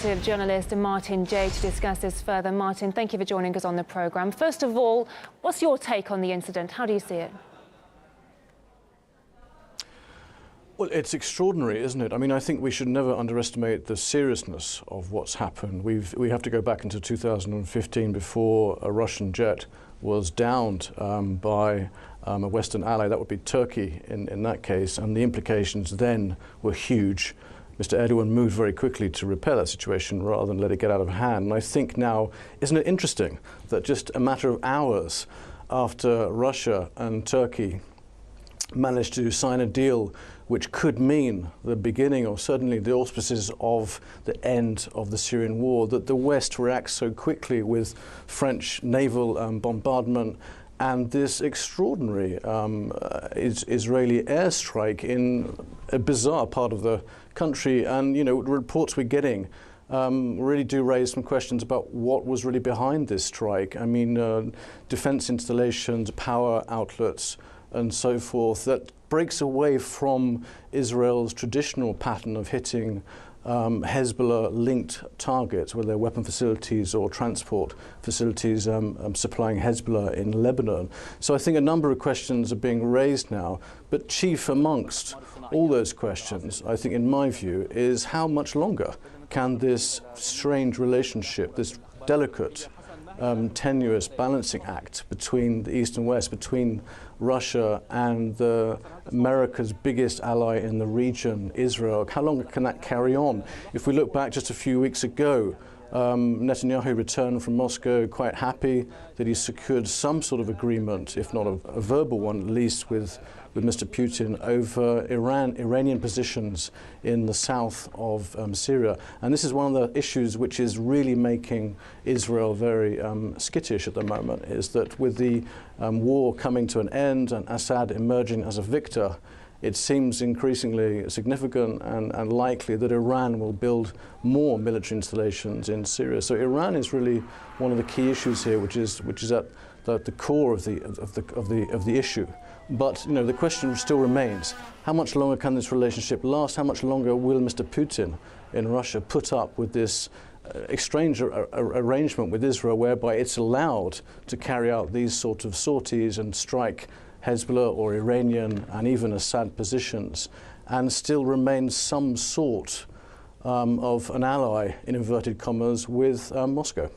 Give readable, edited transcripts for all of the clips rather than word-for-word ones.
investigative journalist Martin Jay to discuss this further. Martin, thank you for joining us on the programme. First of all, what's your take on the incident? How do you see it? Well, it's extraordinary, isn't it? I mean, I think we should never underestimate the seriousness of what's happened. We have to go back into 2015 before a Russian jet was downed by a Western ally. That would be Turkey in that case, and the implications then were huge. Mr. Erdogan moved very quickly to repair that situation rather than let it get out of hand. And I think now, isn't it interesting that just a matter of hours after Russia and Turkey managed to sign a deal which could mean the beginning, or certainly the auspices of the end of the Syrian war, that the West reacts so quickly with French naval bombardment and this extraordinary Israeli airstrike in a bizarre part of the country. And, you know, the reports we're getting really do raise some questions about what was really behind this strike. I mean, defense installations, power outlets, and so forth, that breaks away from Israel's traditional pattern of hitting Hezbollah-linked targets, whether they're weapon facilities or transport facilities supplying Hezbollah in Lebanon. So I think a number of questions are being raised now, but chief amongst all those questions, I think in my view, is how much longer can this strange relationship, this delicate, tenuous balancing act between the East and West, between Russia and America's biggest ally in the region, Israel. How long can that carry on? If we look back just a few weeks ago, Netanyahu returned from Moscow quite happy that he secured some sort of agreement, if not a verbal one at least, with Mr. Putin over Iranian positions in the south of Syria. And this is one of the issues which is really making Israel very skittish at the moment, is that with the war coming to an end and Assad emerging as a victor, it seems increasingly significant and likely that Iran will build more military installations in Syria. So Iran is really one of the key issues here, which is at the core of the issue. But, you know, the question still remains: how much longer can this relationship last? How much longer will Mr. Putin in Russia put up with this strange arrangement with Israel, whereby it's allowed to carry out these sort of sorties and strike Hezbollah or Iranian and even Assad positions, and still remain some sort of an ally, in inverted commas, with Moscow?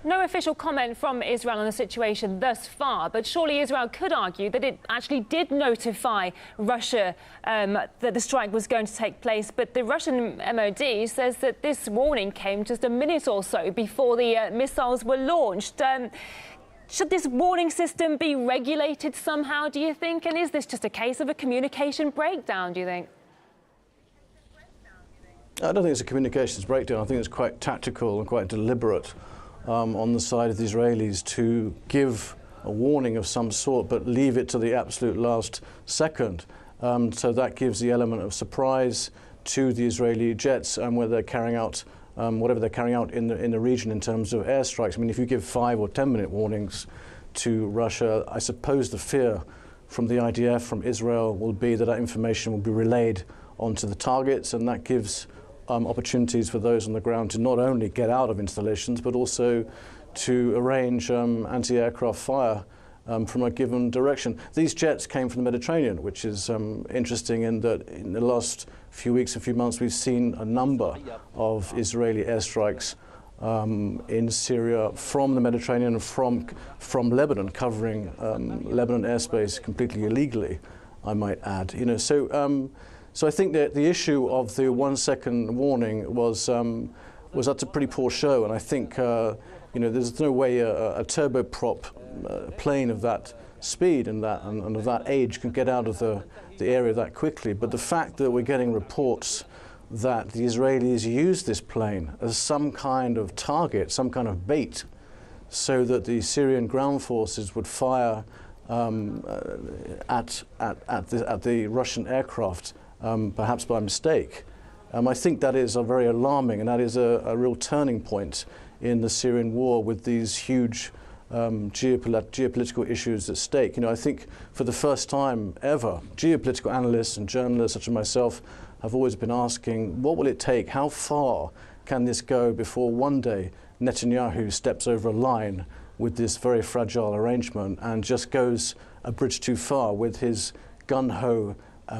No official comment from Israel on the situation thus far, but surely Israel could argue that it actually did notify Russia that the strike was going to take place. But the Russian MOD says that this warning came just a minute or so before the missiles were launched. Should this warning system be regulated somehow, do you think? And is this just a case of a communication breakdown, do you think? I don't think it's a communications breakdown. I think it's quite tactical and quite deliberate on the side of the Israelis to give a warning of some sort, but leave it to the absolute last second. So that gives the element of surprise to the Israeli jets and where they're carrying out whatever they're carrying out in the region in terms of airstrikes. I mean, if you give 5 or 10-minute warnings to Russia, I suppose the fear from the IDF, from Israel, will be that that information will be relayed onto the targets, and that gives opportunities for those on the ground to not only get out of installations, but also to arrange anti-aircraft fire from a given direction. These jets came from the Mediterranean, which is interesting in that in the last few weeks, a few months, we've seen a number of Israeli airstrikes in Syria from the Mediterranean and from Lebanon, covering Lebanon airspace completely illegally, I might add. You know, so I think that the issue of the 1-second warning was that's a pretty poor show, and I think you know, there's no way a turboprop plane of that speed and of that age can get out of the area that quickly. But the fact that we're getting reports that the Israelis used this plane as some kind of target, some kind of bait, so that the Syrian ground forces would fire at the Russian aircraft, perhaps by mistake. I think that is very alarming, and that is a real turning point in the Syrian war with these huge geopolitical issues at stake. You know, I think for the first time ever, geopolitical analysts and journalists such as myself have always been asking, what will it take? How far can this go before one day Netanyahu steps over a line with this very fragile arrangement and just goes a bridge too far with his gun-ho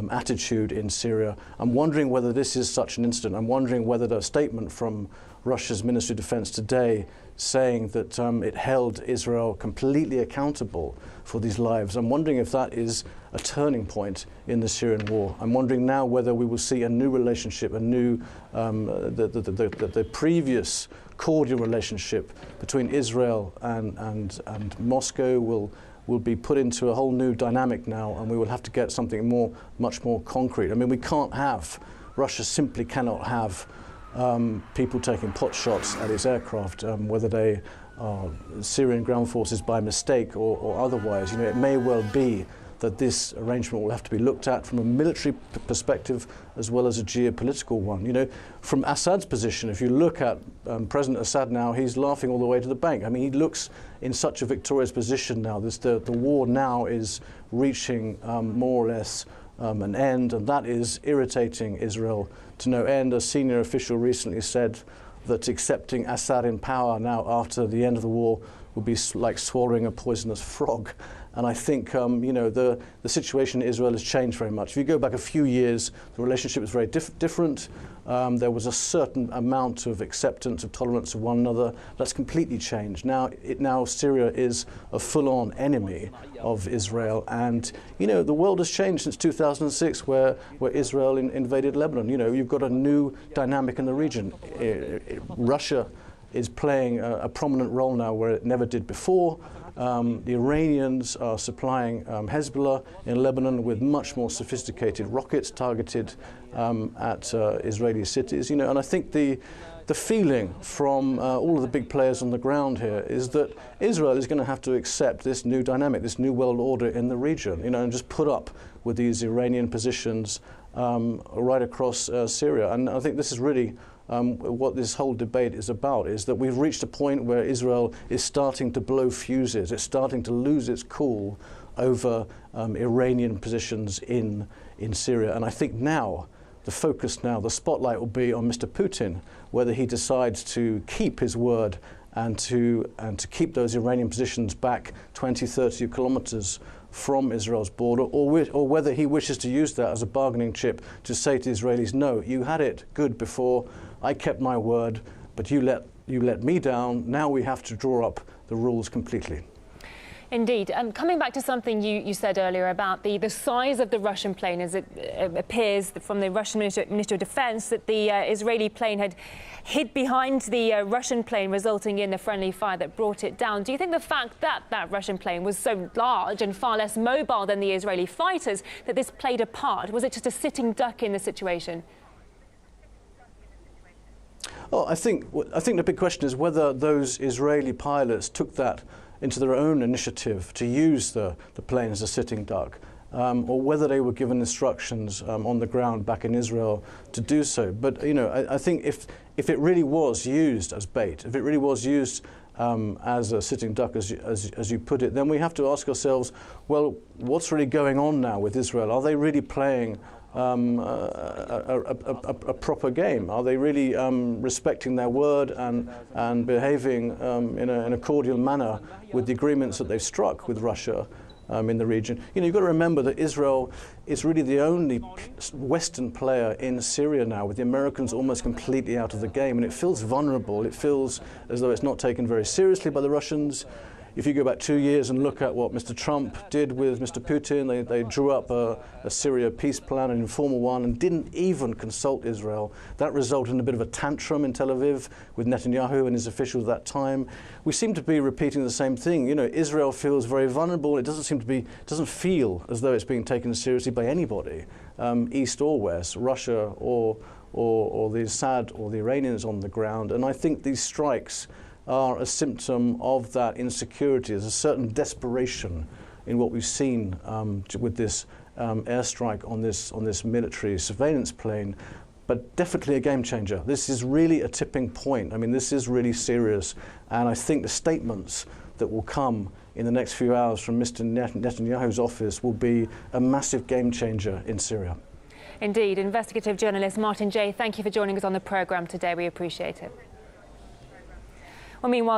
attitude in Syria. I'm wondering whether this is such an incident. I'm wondering whether the statement from Russia's Ministry of Defense today saying that it held Israel completely accountable for these lives, I'm wondering if that is a turning point in the Syrian war. I'm wondering now whether we will see a new relationship, a new, the previous cordial relationship between Israel and Moscow will be put into a whole new dynamic now, and we will have to get something much more concrete. I mean, we can't have, Russia simply cannot have people taking pot shots at its aircraft, whether they are Syrian ground forces by mistake or otherwise. You know, it may well be that this arrangement will have to be looked at from a military perspective as well as a geopolitical one. You know, from Assad's position, if you look at President Assad now, he's laughing all the way to the bank. I mean, he looks in such a victorious position now. The war now is reaching more or less an end, and that is irritating Israel to no end. A senior official recently said that accepting Assad in power now after the end of the war would be like swallowing a poisonous frog. And I think you know, the situation in Israel has changed very much. If you go back a few years, the relationship was very different. There was a certain amount of acceptance, of tolerance of one another. That's completely changed. Now Syria is a full-on enemy of Israel. And you know, the world has changed since 2006, where Israel invaded Lebanon. You know, you've got a new dynamic in the region. Russia is playing a prominent role now where it never did before. The Iranians are supplying Hezbollah in Lebanon with much more sophisticated rockets targeted at Israeli cities. You know, and I think the feeling from all of the big players on the ground here is that Israel is going to have to accept this new dynamic, this new world order in the region. You know, and just put up with these Iranian positions right across Syria. And I think this is really what this whole debate is about, is that we've reached a point where Israel is starting to blow fuses. It's starting to lose its cool over Iranian positions in Syria. And I think now, the focus now, the spotlight will be on Mr. Putin, whether he decides to keep his word and to keep those Iranian positions back 20, 30 kilometers from Israel's border, or whether he wishes to use that as a bargaining chip to say to the Israelis, no, you had it good before, I kept my word, but you let me down, now we have to draw up the rules completely. Indeed. Coming back to something you said earlier about the size of the Russian plane, as it appears from the Russian Ministry of Defense that the Israeli plane had hid behind the Russian plane, resulting in a friendly fire that brought it down. Do you think the fact that that Russian plane was so large and far less mobile than the Israeli fighters, that this played a part? Was it just a sitting duck in the situation? Oh, I think the big question is whether those Israeli pilots took that into their own initiative to use the plane as a sitting duck, or whether they were given instructions on the ground back in Israel to do so. But you know, I think if it really was used as bait, if it really was used as a sitting duck, as you put it, then we have to ask ourselves, well, what's really going on now with Israel? Are they really playing a proper game? Are they really respecting their word and behaving in a cordial manner with the agreements that they've struck with Russia in the region? You know, you've got to remember that Israel is really the only Western player in Syria now, with the Americans almost completely out of the game, and it feels vulnerable. It feels as though it's not taken very seriously by the Russians. If you go back 2 years and look at what Mr. Trump did with Mr. Putin, they drew up a Syria peace plan, an informal one, and didn't even consult Israel. That resulted in a bit of a tantrum in Tel Aviv with Netanyahu and his officials at that time. We seem to be repeating the same thing. You know, Israel feels very vulnerable. It doesn't feel as though it's being taken seriously by anybody, East or West, Russia or the Assad or the Iranians on the ground. And I think these strikes are a symptom of that insecurity. There's a certain desperation in what we've seen with this airstrike on this military surveillance plane, but definitely a game changer. This is really a tipping point. I mean, this is really serious, and I think the statements that will come in the next few hours from Mr. Netanyahu's office will be a massive game changer in Syria. Indeed. Investigative journalist Martin Jay, thank you for joining us on the programme today. We appreciate it. Well, meanwhile,